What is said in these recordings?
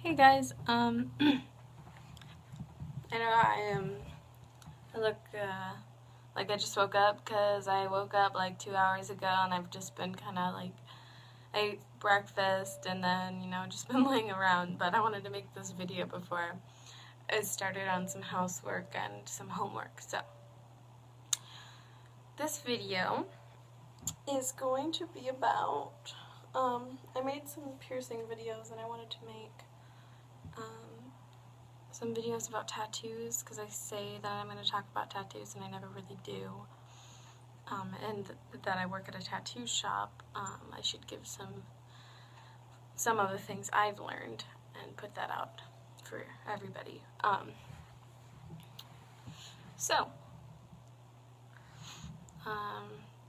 Hey guys, I know I look, like I just woke up because I woke up like 2 hours ago and I've just been kind of like, I ate breakfast and then, just been laying around, but I wanted to make this video before I started on some housework and some homework. So, this video is going to be about, I made some piercing videos and I wanted to make, some videos about tattoos because I say that I'm going to talk about tattoos and I never really do. And that I work at a tattoo shop. I should give some of the things I've learned and put that out for everybody.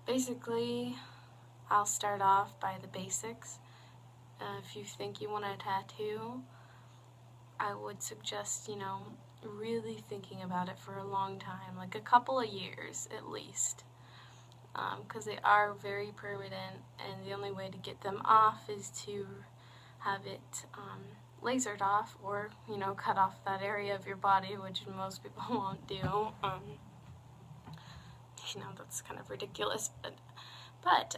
Basically, I'll start off by the basics. If you think you want a tattoo, I would suggest, really thinking about it for a long time, like a couple of years at least, because they are very permanent, and the only way to get them off is to have it lasered off, or, cut off that area of your body, which most people won't do. That's kind of ridiculous, but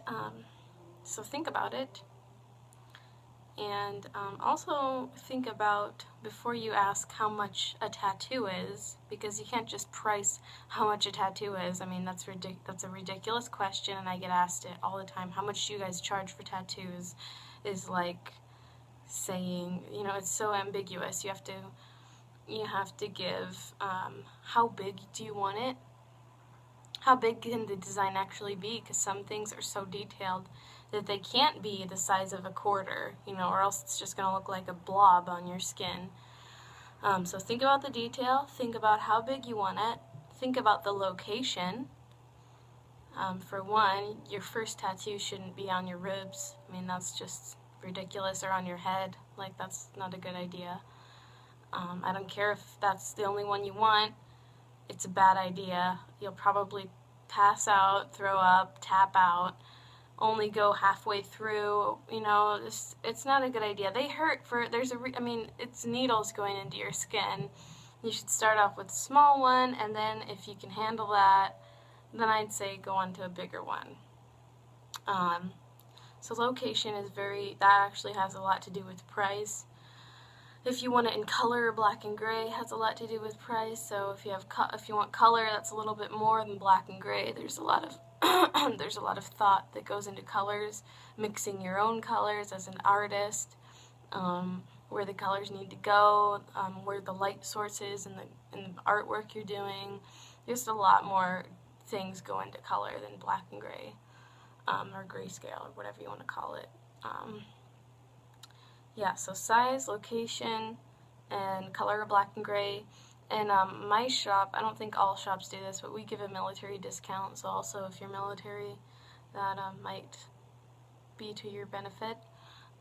so think about it. And also think about, before you ask how much a tattoo is, because you can't just price how much a tattoo is. I mean, that's a ridiculous question, and I get asked it all the time. How much do you guys charge for tattoos? Is like saying, it's so ambiguous. You have to give, how big do you want it? How big can the design actually be? Because some things are so detailed that they can't be the size of a quarter, or else it's just going to look like a blob on your skin. So think about the detail, think about how big you want it, think about the location. For one, your first tattoo shouldn't be on your ribs. I mean, that's just ridiculous, or on your head. Like, that's not a good idea. I don't care if that's the only one you want. It's a bad idea. You'll probably pass out, throw up, tap out, only go halfway through. It's not a good idea. They hurt it's needles going into your skin. You should start off with a small one, and then if you can handle that, then I'd say go on to a bigger one. So location is that actually has a lot to do with price. If you want it in color, black and gray has a lot to do with price. So if you want color, that's a little bit more than black and gray. There's a lot of there's a lot of thought that goes into colors, mixing your own colors as an artist, where the colors need to go, where the light source is in the artwork you're doing. Just a lot more things go into color than black and gray, or grayscale, or whatever you want to call it. Yeah, so size, location, and color of black and gray. And my shop, I don't think all shops do this, but we give a military discount, so also if you're military, that might be to your benefit.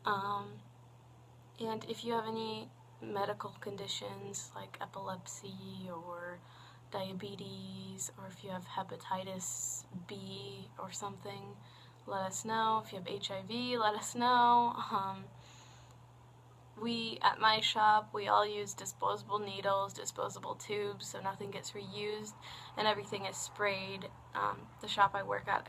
And if you have any medical conditions like epilepsy or diabetes, or if you have hepatitis B or something, let us know. If you have HIV, let us know. At my shop, we all use disposable needles, disposable tubes, so nothing gets reused, and everything is sprayed. The shop I work at,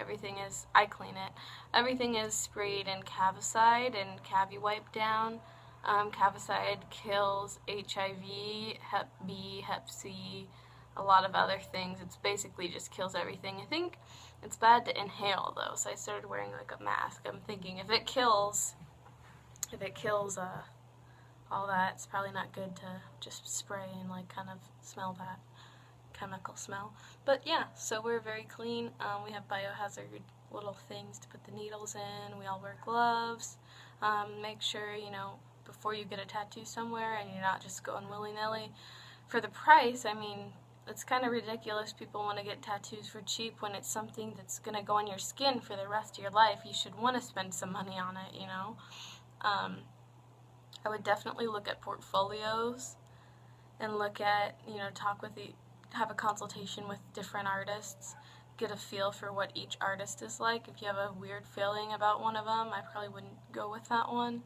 I clean it. Everything is sprayed in Cavicide and Cavi-Wipe Down. Cavicide kills HIV, Hep B, Hep C, a lot of other things. It's basically just kills everything. I think it's bad to inhale, though, so I started wearing like a mask. I'm thinking if it kills all that, it's probably not good to just spray and like kind of smell that chemical smell. But yeah, so we're very clean. We have biohazard little things to put the needles in. We all wear gloves. Make sure, before you get a tattoo somewhere, and you're not just going willy-nilly. For the price, I mean, it's kind of ridiculous. People want to get tattoos for cheap when it's something that's going to go on your skin for the rest of your life. You should want to spend some money on it, I would definitely look at portfolios and look at, have a consultation with different artists, get a feel for what each artist is like. If you have a weird feeling about one of them, I probably wouldn't go with that one.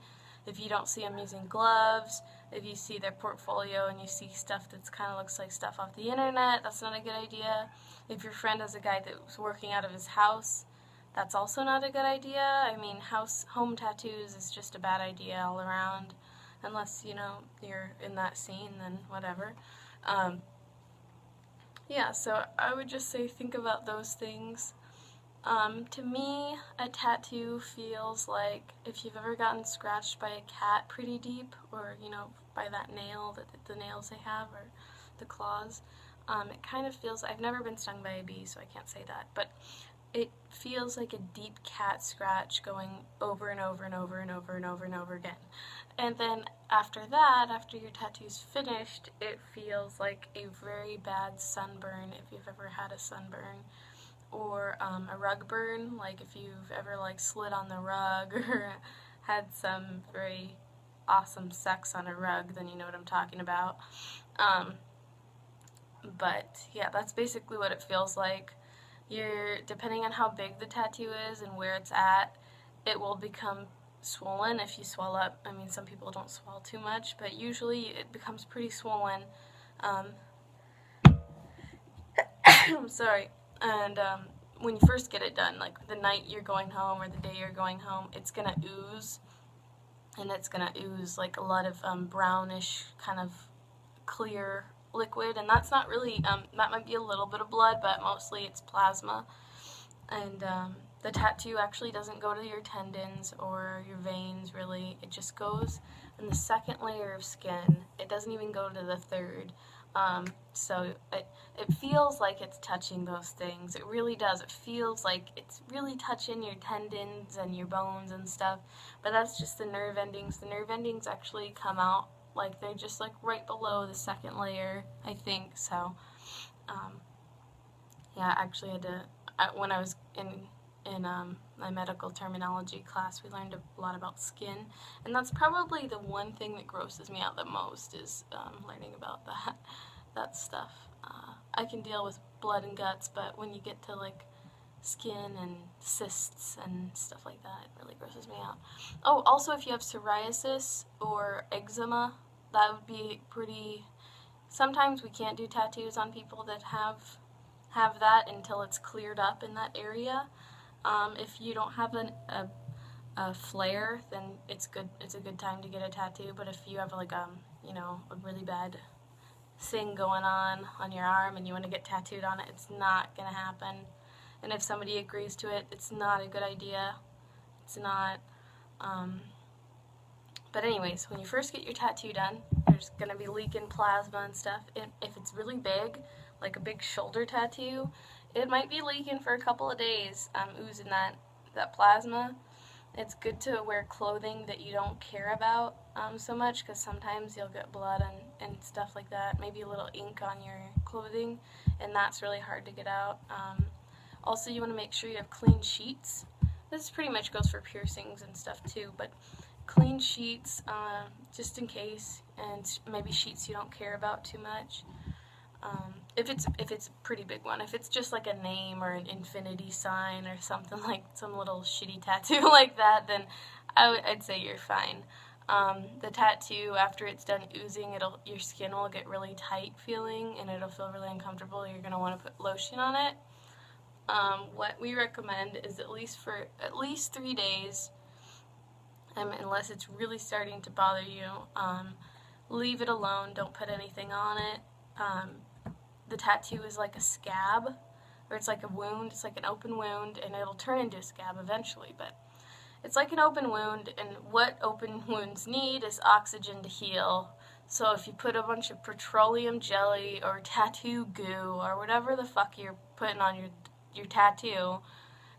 if you don't see them using gloves, if you see their portfolio and you see stuff that's kind of looks like stuff off the internet, that's not a good idea. If your friend has a guy that's working out of his house, that's also not a good idea. I mean, home tattoos is just a bad idea all around, unless, you know, you're in that scene, then whatever. Yeah, so I would just say think about those things. To me, a tattoo feels like if you've ever gotten scratched by a cat pretty deep, or, you know, by that nail, the nails they have, or the claws, it kind of feels, I've never been stung by a bee, so I can't say that, but it feels like a deep cat scratch going over and over and over and over and over and over again. And then after that, after your tattoo's finished, it feels like a very bad sunburn, if you've ever had a sunburn, or a rug burn, like if you've ever like slid on the rug or had some very awesome sex on a rug, then you know what I'm talking about. But yeah, that's basically what it feels like. Depending on how big the tattoo is and where it's at, it will become swollen if you swell up. I mean, some people don't swell too much, but usually it becomes pretty swollen. I'm sorry. And when you first get it done, like the night you're going home or the day you're going home, it's gonna ooze, and it's gonna ooze like a lot of brownish kind of clear liquid, and that's not really, that might be a little bit of blood, but mostly it's plasma. And the tattoo actually doesn't go to your tendons or your veins, really. It just goes in the second layer of skin. It doesn't even go to the third. So it feels like it's touching those things. It really does. It feels like it's really touching your tendons and your bones and stuff, but that's just the nerve endings. The nerve endings actually come out like they're just like right below the second layer, I think. So yeah, I actually had to, when I was in my medical terminology class, we learned a lot about skin, and that's probably the one thing that grosses me out the most, is learning about that stuff. I can deal with blood and guts, but when you get to like skin and cysts and stuff like that, it really grosses me out. Oh, also if you have psoriasis or eczema, that would be pretty, sometimes we can't do tattoos on people that have that until it's cleared up in that area. If you don't have a flare, then it's a good time to get a tattoo. But if you have like you know, a really bad thing going on your arm and you want to get tattooed on it, it's not gonna happen. And if somebody agrees to it, it's not a good idea. It's not. But anyways, when you first get your tattoo done, there's gonna be leaking plasma and stuff. If it's really big, like a big shoulder tattoo, it might be leaking for a couple of days, oozing that plasma. It's good to wear clothing that you don't care about so much, because sometimes you'll get blood and stuff like that, maybe a little ink on your clothing, and that's really hard to get out. Also, you want to make sure you have clean sheets. This pretty much goes for piercings and stuff too, but clean sheets just in case, and maybe sheets you don't care about too much. If it's a pretty big one. If it's just like a name or an infinity sign or something, like some little shitty tattoo like that, then I'd say you're fine. The tattoo, after it's done oozing, your skin will get really tight feeling, and it'll feel really uncomfortable. You're going to want to put lotion on it. What we recommend is for at least 3 days, unless it's really starting to bother you, leave it alone. Don't put anything on it. The tattoo is like a scab, or it's like a wound. It's like an open wound, and it'll turn into a scab eventually, but it's like an open wound, and what open wounds need is oxygen to heal. So if you put a bunch of petroleum jelly or tattoo goo or whatever the fuck you're putting on your tattoo,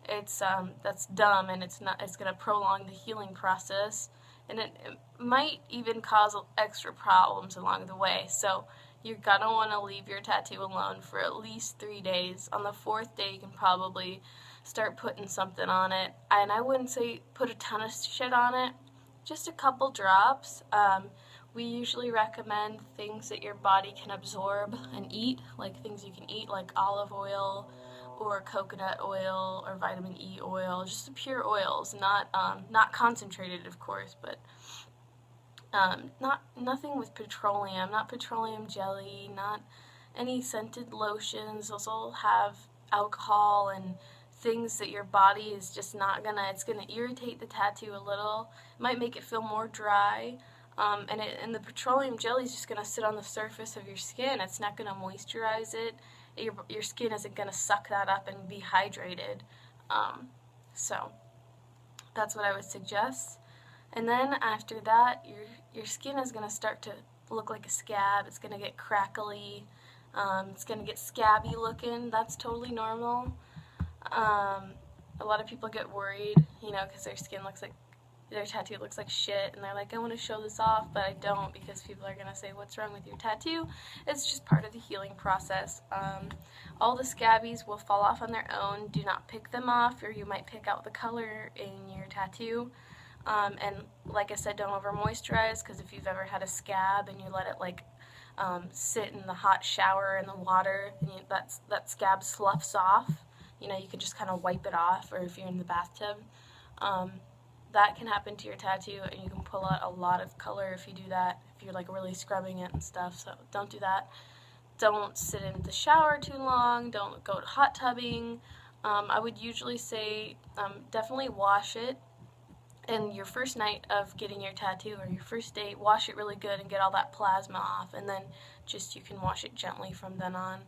that's dumb, and it's going to prolong the healing process, and it might even cause extra problems along the way. So you're going to want to leave your tattoo alone for at least 3 days. On the 4th day, you can probably start putting something on it. And I wouldn't say put a ton of shit on it, just a couple drops. We usually recommend things that your body can absorb and eat, like things you can eat, like olive oil or coconut oil or vitamin E oil, just the pure oils, not concentrated, of course, but Nothing with petroleum, not petroleum jelly, not any scented lotions. Those all have alcohol and things that your body is just not gonna, it's gonna irritate the tattoo a little. It might make it feel more dry. And the petroleum jelly is just gonna sit on the surface of your skin. It's not gonna moisturize it. Your skin isn't gonna suck that up and be hydrated. So that's what I would suggest. And then after that, your skin is going to start to look like a scab. It's going to get crackly. It's going to get scabby looking. That's totally normal. A lot of people get worried, because their tattoo looks like shit, and they're like, I want to show this off, but I don't, because people are going to say, what's wrong with your tattoo? It's just part of the healing process. All the scabbies will fall off on their own. Do not pick them off, or you might pick out the color in your tattoo. And like I said, don't over moisturize, because if you've ever had a scab and you let it sit in the hot shower in the water, and that scab sloughs off, you can just kind of wipe it off, or if you're in the bathtub, that can happen to your tattoo, and you can pull out a lot of color if you do that, if you're really scrubbing it and stuff. So don't do that. Don't sit in the shower too long. Don't go to hot tubbing. I would usually say definitely wash it. And your first night of getting your tattoo, or your first date, wash it really good and get all that plasma off, and then you can wash it gently from then on.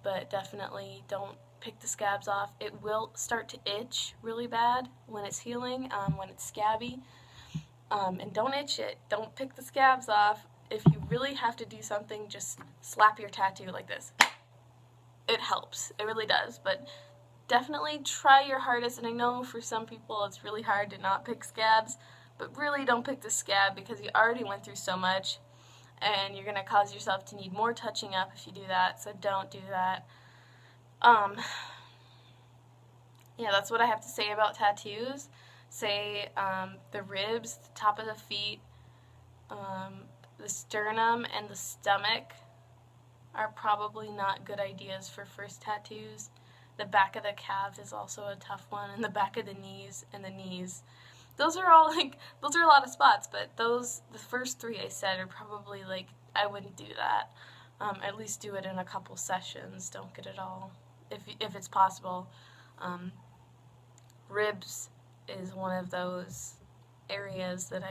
But definitely don't pick the scabs off. It will start to itch really bad when it's healing, when it's scabby. And don't itch it. Don't pick the scabs off. If you really have to do something, just slap your tattoo like this. It helps. It really does. But definitely try your hardest, and I know for some people it's really hard to not pick scabs, but really don't pick the scab, because you already went through so much, and you're going to cause yourself to need more touching up if you do that, so don't do that. Yeah, that's what I have to say about tattoos. Say the ribs, the top of the feet, the sternum, and the stomach are probably not good ideas for first tattoos. The back of the calf is also a tough one, and the back of the knees and the knees. Those are all those are a lot of spots, but the first three I said are probably I wouldn't do that. At least do it in a couple sessions. Don't get it all, if it's possible. Ribs is one of those areas that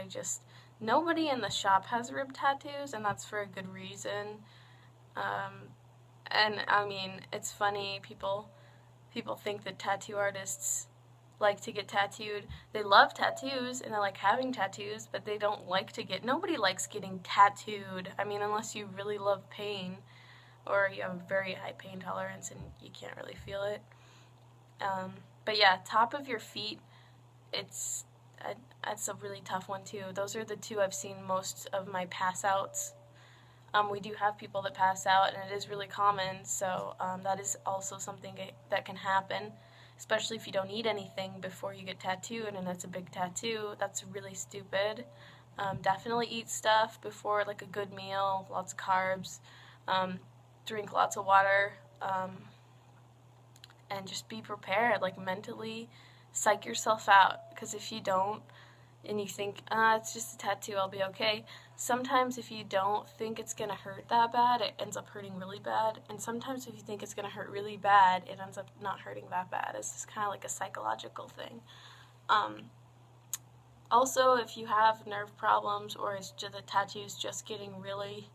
nobody in the shop has rib tattoos, and that's for a good reason. And I mean, it's funny, people think that tattoo artists like to get tattooed. They love tattoos, and they like having tattoos, but they don't like to nobody likes getting tattooed. I mean, unless you really love pain, or you have a very high pain tolerance and you can't really feel it. But yeah, top of your feet, it's a really tough one too. Those are the two I've seen most of my pass outs. We do have people that pass out, and it is really common, so that is also something that can happen, especially if you don't eat anything before you get tattooed, and it's a big tattoo. That's really stupid. Definitely eat stuff before, a good meal, lots of carbs, drink lots of water, and just be prepared, mentally psych yourself out, because if you don't, and you think, it's just a tattoo, I'll be okay. Sometimes if you don't think it's going to hurt that bad, it ends up hurting really bad. And sometimes if you think it's going to hurt really bad, it ends up not hurting that bad. It's just kind of like a psychological thing. Also, if you have nerve problems, or the tattoo's just getting really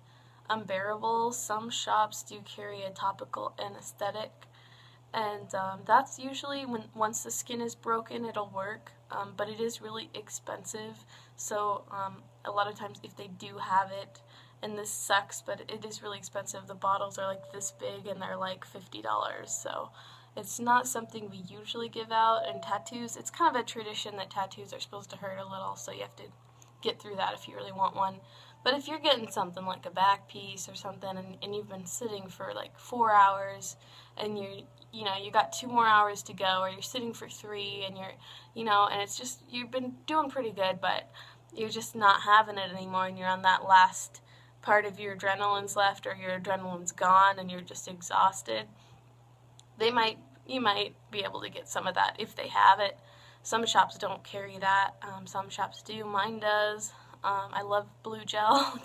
unbearable, some shops do carry a topical anesthetic. And that's usually once the skin is broken, it'll work, but it is really expensive. So a lot of times if they do have it, and this sucks, but it is really expensive. The bottles are this big, and they're $50. So it's not something we usually give out. And tattoos, it's kind of a tradition that tattoos are supposed to hurt a little, so you have to get through that if you really want one. But if you're getting something like a back piece or something, and you've been sitting for 4 hours, and you got 2 more hours to go, or you're sitting for 3, and and it's just, you've been doing pretty good, but you're just not having it anymore, and you're on that last part of your adrenaline's left, or your adrenaline's gone, and you're just exhausted, you might be able to get some of that if they have it. Some shops don't carry that. Some shops do. Mine does. I love blue gel.